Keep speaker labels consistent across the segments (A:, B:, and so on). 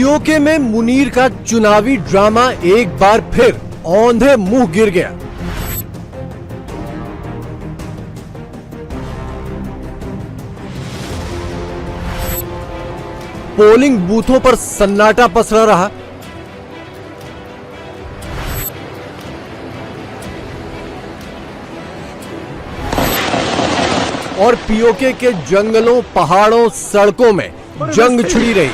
A: PoK में मुनीर का चुनावी ड्रामा एक बार फिर औंधे मुंह गिर गया। पोलिंग बूथों पर सन्नाटा पसरा रहा। और पीओके के जंगलों, पहाड़ों, सड़कों में जंग छिड़ी रही।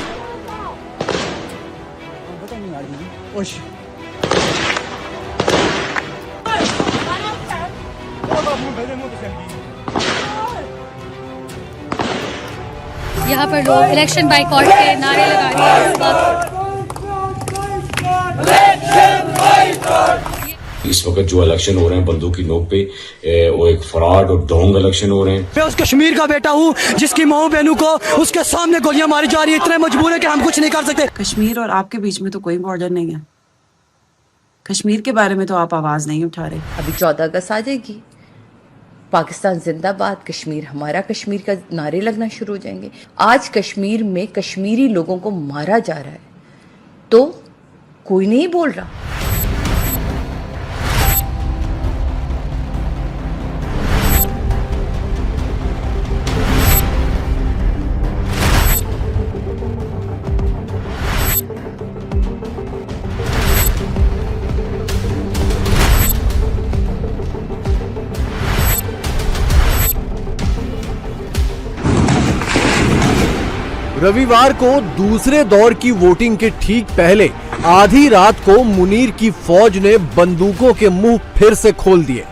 B: यहाँ पर लोग इलेक्शन बाइकॉट के नारे लगा रहे हैं इस वक्त।
C: इस वक्त जो इलेक्शन हो रहे हैं बंदूक की नोक पे, वो एक फ्रॉड और ढोंग इलेक्शन हो रहे हैं।
D: मैं उस कश्मीर का बेटा हूँ जिसकी माओ बहनों को उसके सामने गोलियां मारी जा रही है। इतने मजबूर है कि हम कुछ नहीं कर सकते।
E: कश्मीर और आपके बीच में तो कोई बॉर्डर नहीं है। कश्मीर के बारे में तो आप आवाज नहीं उठा रहे।
F: अभी 14 अगस्त आ जाएगी, पाकिस्तान जिंदाबाद, कश्मीर हमारा, कश्मीर का नारे लगना शुरू हो जाएंगे। आज कश्मीर में कश्मीरी लोगों को मारा जा रहा है तो कोई नहीं बोल रहा।
A: रविवार को दूसरे दौर की वोटिंग के ठीक पहले आधी रात को मुनीर की फौज ने बंदूकों के मुंह फिर से खोल दिए।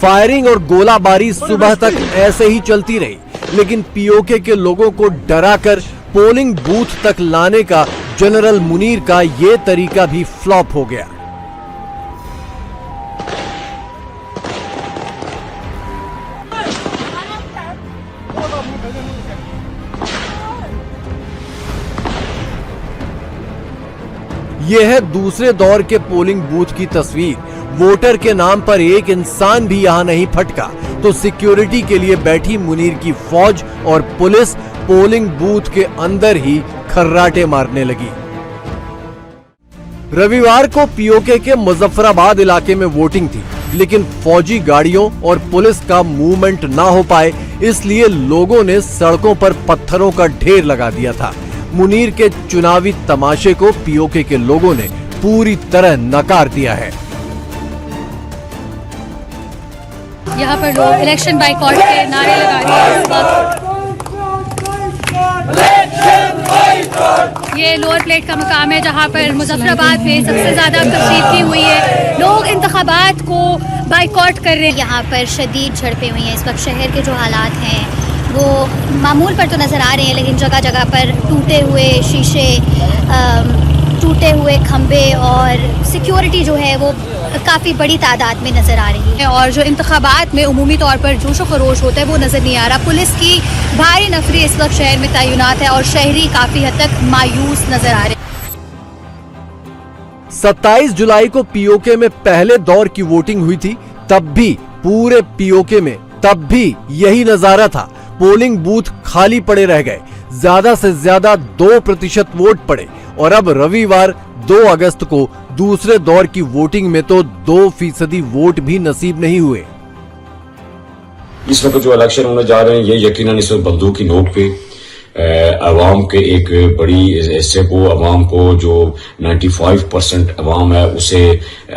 A: फायरिंग और गोलाबारी सुबह तक ऐसे ही चलती रही, लेकिन पीओके के लोगों को डराकर पोलिंग बूथ तक लाने का जनरल मुनीर का ये तरीका भी फ्लॉप हो गया। यह है दूसरे दौर के पोलिंग बूथ की तस्वीर। वोटर के नाम पर एक इंसान भी यहां नहीं फटका तो सिक्योरिटी के लिए बैठी मुनीर की फौज और पुलिस पोलिंग बूथ के अंदर ही खर्राटे मारने लगी। रविवार को पीओके के मुजफ्फराबाद इलाके में वोटिंग थी, लेकिन फौजी गाड़ियों और पुलिस का मूवमेंट ना हो पाए, इसलिए लोगों ने सड़कों पर पत्थरों का ढेर लगा दिया था। मुनीर के चुनावी तमाशे को पीओके के लोगों ने पूरी तरह नकार दिया है।
B: यहाँ पर लोग इलेक्शन बाइकॉट के नारे लगा रहे हैं इस वक्त। ये लोअर प्लेट का मुकाम है जहाँ पर मुजफ्फराबाद में सबसे ज्यादा कशीदगी हुई है। लोग इंतखाबात को बाइकॉट कर रहे हैं।
G: यहाँ पर शदीद झड़पें हुई हैं। इस वक्त शहर के जो हालात हैं वो मामूल पर तो नज़र आ रहे हैं, लेकिन जगह जगह पर टूटे हुए शीशे, टूटे हुए खंबे और सिक्योरिटी जो है वो काफ़ी बड़ी तादाद में नज़र आ रही है।
B: और जो इंतखाबात में उमूमी तौर पर जोश व खरोश होता है वो नज़र नहीं आ रहा। पुलिस की भारी नफरी इस वक्त शहर में तैनात है और शहरी काफ़ी हद तक मायूस नज़र आ रहे हैं।
A: 27 जुलाई को पीओके में पहले दौर की वोटिंग हुई थी, तब भी पूरे पीओके में तब भी यही नजारा था। पोलिंग बूथ खाली पड़े रह गए, ज्यादा से ज्यादा 2% वोट पड़े। और अब रविवार 2 अगस्त को दूसरे दौर की वोटिंग में तो 2% वोट भी नसीब नहीं हुए।
C: इस वक्त जो इलेक्शन होने जा रहे हैं ये यकीनन इस वक्त बंदूक की नोक पे अवाम के एक बड़ी हिस्से को, अवाम को जो 95% अवाम है उसे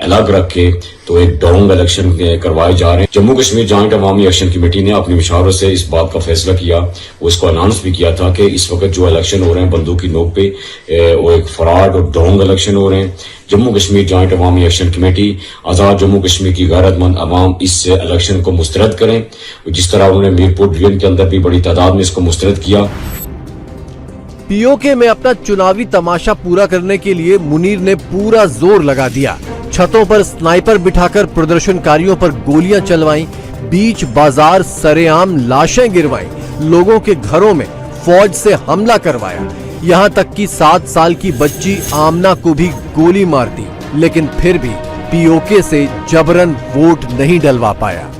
C: अलग रख के तो एक डोंग इलेक्शन करवाए जा रहे हैं। जम्मू कश्मीर जॉइंट अवामी एक्शन कमेटी ने अपनी मशावरत से इस बात का फैसला किया, वो इसको अनाउंस भी किया था कि इस वक्त जो इलेक्शन हो रहे हैं बंदूक की नोक पे, वो एक फ्रॉड और डोंग इलेक्शन हो रहे हैं। जम्मू कश्मीर जॉइंट अवामी एक्शन कमेटी आजाद जम्मू कश्मीर की गैरतमंद अवाम इस इलेक्शन को मुस्तरद करें, जिस तरह उन्होंने मीरपुर डिवीजन के अंदर भी बड़ी तादाद में इसको मुस्तरद किया।
A: पीओके में अपना चुनावी तमाशा पूरा करने के लिए मुनीर ने पूरा जोर लगा दिया। छतों पर स्नाइपर बिठाकर प्रदर्शनकारियों पर गोलियां चलवाईं, बीच बाजार सरेआम लाशें गिरवाईं, लोगों के घरों में फौज से हमला करवाया। यहाँ तक कि 7 साल की बच्ची आमना को भी गोली मार दी, लेकिन फिर भी पीओके से जबरन वोट नहीं डलवा पाया।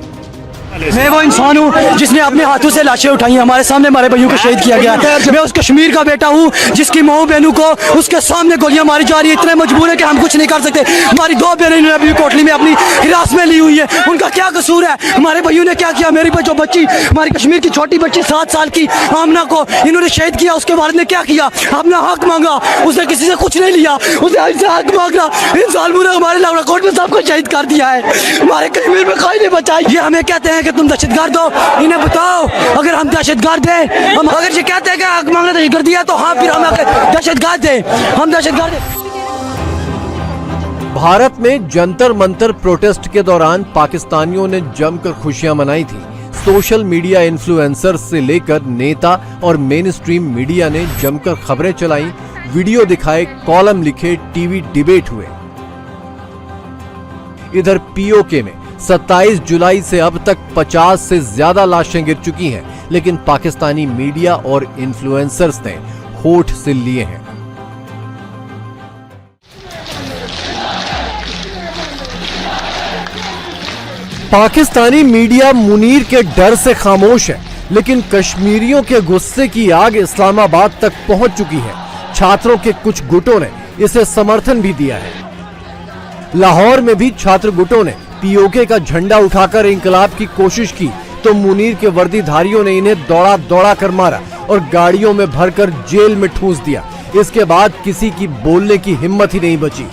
D: मैं वो इंसान हूँ जिसने अपने हाथों से लाशें उठाई, हमारे सामने हमारे भाइयों को शहीद किया गया। मैं उस कश्मीर का बेटा हूँ जिसकी माँ बहनों को उसके सामने गोलियां मारी जा रही है। इतने मजबूर है कि हम कुछ नहीं कर सकते। हमारी 2 बहनें अभी कोटली में अपनी हिरासत में ली हुई है, उनका क्या कसूर है? हमारे भाइयों ने क्या किया? मेरी जो बच्ची, हमारी कश्मीर की छोटी बच्ची 7 साल की आमना को इन्होंने शहीद किया। उसके बाद ने क्या किया? अपना हक मांगा, उसने किसी से कुछ नहीं लिया, उसने हमसे हक मांगा। इन जालिमों ने हमारे लावड़ा कोट में सबको शहीद कर दिया है, हमारे कश्मीर में कोई नहीं बचा। ये हमें कहते हैं कि तुम दहशतगर्द हो। इन्हें बताओ, अगर हम दहशतगर्द हैं, हम अगर ये कहते हैं कि हक मांगना दहशतगर्दी है, तो हाँ फिर हम दहशतगर्द हैं, हम दहशतगर्द हैं।
A: भारत में जंतर मंतर प्रोटेस्ट के दौरान पाकिस्तानियों ने जमकर खुशियां मनाई थी। सोशल मीडिया इन्फ्लुएंसर्स से लेकर नेता और मेन स्ट्रीम मीडिया ने जमकर खबरें चलाई, वीडियो दिखाए, कॉलम लिखे, टीवी डिबेट हुए। इधर पीओके में 27 जुलाई से अब तक 50 से ज्यादा लाशें गिर चुकी हैं, लेकिन पाकिस्तानी मीडिया और इन्फ्लुएंसर्स ने होठ से लिए हैं। पाकिस्तानी मीडिया मुनीर के डर से खामोश है, लेकिन कश्मीरियों के गुस्से की आग इस्लामाबाद तक पहुंच चुकी है। छात्रों के कुछ गुटों ने इसे समर्थन भी दिया है। लाहौर में भी छात्र गुटों ने पीओके का झंडा उठाकर इंकलाब की कोशिश की, तो मुनीर के वर्दीधारियों ने इन्हें दौड़ा दौड़ा कर मारा और गाड़ियों में भरकर जेल में ठूंस दिया। इसके बाद किसी की बोलने की हिम्मत ही नहीं बची।